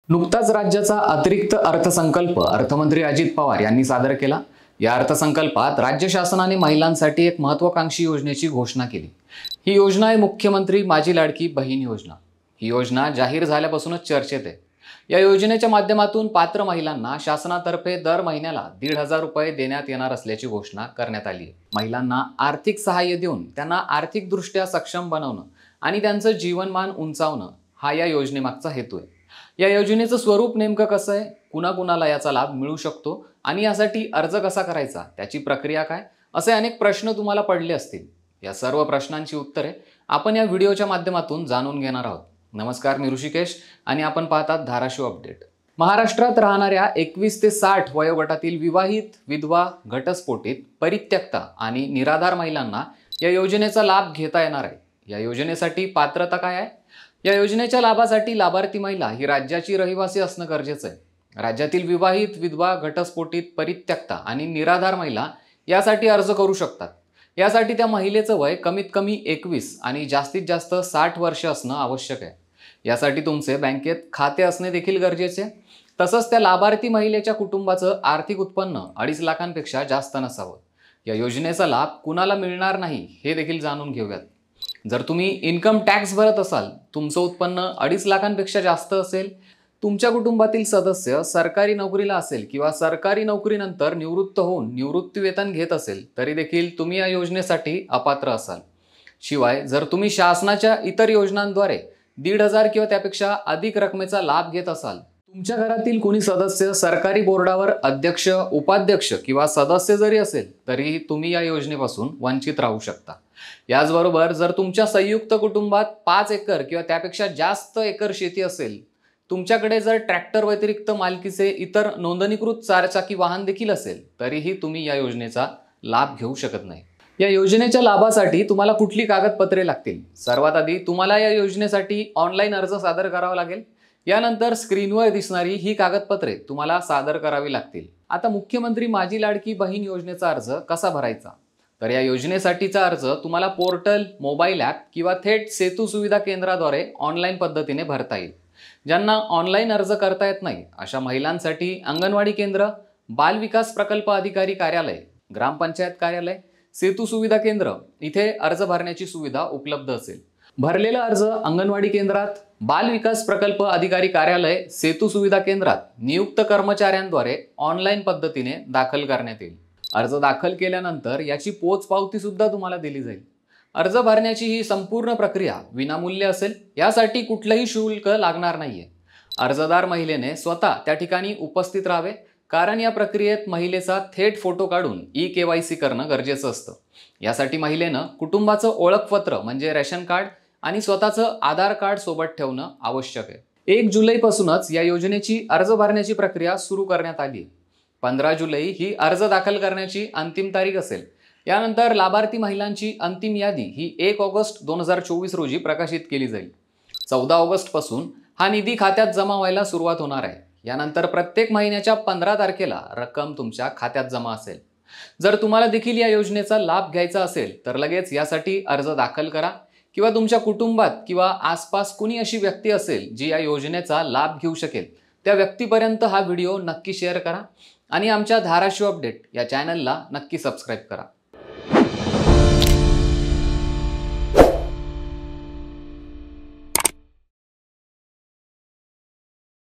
नुकताच राज्याचा अतिरिक्त अर्थसंकल्प अर्थमंत्री अजित पवार यांनी सादर केला। या अर्थसंकल्पात राज्य शासनाने महिलांसाठी एक महत्त्वाकांक्षी योजनेची घोषणा केली। ही योजना आहे मुख्यमंत्री माझी लाडकी बहीण योजना। ही योजना जाहीर झाल्यापासूनच चर्चेत आहे। या योजनेच्या माध्यमातून पात्र महिलांना शासनातर्फे दर महिन्याला 1,500 रुपये देण्यात येणार असल्याची घोषणा करण्यात आली आहे। महिलांना आर्थिक सहाय्य देऊन त्यांना आर्थिकदृष्ट्या सक्षम बनवणं आणि त्यांचं जीवनमान उंचावणं हा या योजनेमागचा हेतू आहे। या योजनेचं स्वरूप नेमकं कसं आहे, कुणाकुणाला याचा लाभ मिळू शकतो आणि यासाठी अर्ज कसा करायचा, त्याची प्रक्रिया काय, असे अनेक प्रश्न तुम्हाला पडले असतील। या सर्व प्रश्नांची उत्तरे आपण या व्हिडिओच्या माध्यमातून जाणून घेणार आहोत। नमस्कार, मी ऋषिकेश आणि आपण पाहतात धाराशिव अपडेट। महाराष्ट्रात राहणाऱ्या 21 ते 60 वयोगटातील विवाहित, विधवा, घटस्फोटित, परित्यक्ता आणि निराधार महिलांना या योजनेचा लाभ घेता येणार आहे। या योजनेसाठी पात्रता काय आहे? या योजनेच्या लाभासाठी लाभार्थी महिला ही राज्याची रहिवासी असणं गरजेचं आहे। राज्यातील विवाहित, विधवा, घटस्फोटित, परित्यक्ता आणि निराधार महिला यासाठी अर्ज करू शकतात। यासाठी त्या महिलेचं वय कमीत कमी 21 आणि जास्तीत जास्त 60 वर्ष असणं आवश्यक आहे। यासाठी तुमचे बँकेत खाते असणे देखील गरजेचे आहे। तसंच त्या लाभार्थी महिलेच्या कुटुंबाचं आर्थिक उत्पन्न 2.5 लाखांपेक्षा जास्त नसावं। या योजनेचा लाभ कुणाला मिळणार नाही हे देखील जाणून घेऊयात। जर तुम्ही इन्कम टॅक्स भरत असाल, तुमचं उत्पन्न 2.5 लाखांपेक्षा जास्त असेल, तुमच्या कुटुंबातील सदस्य सरकारी नोकरीला असेल किंवा सरकारी नोकरीनंतर निवृत्त होऊन निवृत्तीवेतन घेत असेल, तरी देखील तुम्ही या योजनेसाठी अपात्र असाल। शिवाय जर तुम्ही शासनाच्या इतर योजनांद्वारे 1,500 किंवा त्यापेक्षा अधिक रकमेचा लाभ घेत असाल, तुमच्या घरातील कोणी सदस्य सरकारी बोर्डावर अध्यक्ष, उपाध्यक्ष किंवा सदस्य जरी असेल, तरीही तुम्ही या योजनेपासून वंचित राहू शकता। याचबरोबर जर तुमच्या संयुक्त कुटुंबात 5 एकर किंवा त्यापेक्षा जास्त एकर शेती असेल, तुमच्याकडे जर ट्रॅक्टर व्यतिरिक्त मालकीचे इतर नोंदणीकृत 4 चाकी वाहन देखील असेल, तरीही तुम्ही या योजनेचा लाभ घेऊ शकत नाही। या योजनेच्या लाभासाठी तुम्हाला कुठली कागदपत्रे लागतील? सर्वात आधी तुम्हाला या योजनेसाठी ऑनलाईन अर्ज सादर करावा लागेल। यानंतर स्क्रीनवर दिसणारी ही कागदपत्रे तुम्हाला सादर करावी लागतील। आता मुख्यमंत्री माझी लाडकी बहीण योजनेचा अर्ज कसा भरायचा? तर या योजनेसाठीचा अर्ज तुम्हाला पोर्टल, मोबाईल ॲप किंवा थेट सेतू सुविधा केंद्राद्वारे ऑनलाईन पद्धतीने भरता येईल। ज्यांना ऑनलाईन अर्ज करता येत नाही अशा महिलांसाठी अंगणवाडी केंद्र, बाल विकास प्रकल्प अधिकारी कार्यालय, ग्रामपंचायत कार्यालय, सेतू सुविधा केंद्र इथे अर्ज भरण्याची सुविधा उपलब्ध असेल। भरलेला अर्ज अंगणवाडी केंद्रात, बाल विकास प्रकल्प अधिकारी कार्यालय, सेतू सुविधा केंद्रात नियुक्त कर्मचाऱ्यांद्वारे ऑनलाईन पद्धतीने दाखल करण्यात येईल। अर्ज दाखल केल्यानंतर याची पोचपावती सुद्धा तुम्हाला दिली जाईल। अर्ज भरण्याची ही संपूर्ण प्रक्रिया विनामूल्य असेल। यासाठी कुठलंही शुल्क लागणार नाहीये। अर्जदार महिलेने स्वतः त्या ठिकाणी उपस्थित राहावे, कारण या प्रक्रियेत महिलेचा थेट फोटो काढून ई-KYC करणं गरजेचं असतं। यासाठी महिलेनं कुटुंबाचं ओळखपत्र म्हणजे रेशन कार्ड आणि स्वतःचं आधार कार्ड सोबत ठेवणं आवश्यक आहे। 1 जुलैपासूनच या योजनेची अर्ज भरण्याची प्रक्रिया सुरू करण्यात आली। 15 जुलै ही अर्ज दाखल करण्याची अंतिम तारीख असेल। यानंतर लाभार्थी महिलांची अंतिम यादी ही 1 ऑगस्ट 2024 रोजी प्रकाशित केली जाईल। 14 ऑगस्ट पासून हा निधी खात्यात जमा व्हायला सुरुवात होणार आहे। यानंतर प्रत्येक महिन्याच्या 15 तारखेला रक्कम तुमच्या खात्यात जमा असेल। जर तुम्हाला देखील या योजनेचा लाभ घ्यायचा असेल तर लगेच यासाठी अर्ज दाखल करा, किंवा तुमच्या कुटुंबात किंवा आसपास कुणी अशी व्यक्ती असेल जी या योजनेचा लाभ घेऊ शकेल, त्या व्यक्तीपर्यंत हा व्हिडिओ नक्की शेअर करा आणि आमच्या धाराशिव अपडेट या चॅनलला नक्की सबस्क्राईब करा।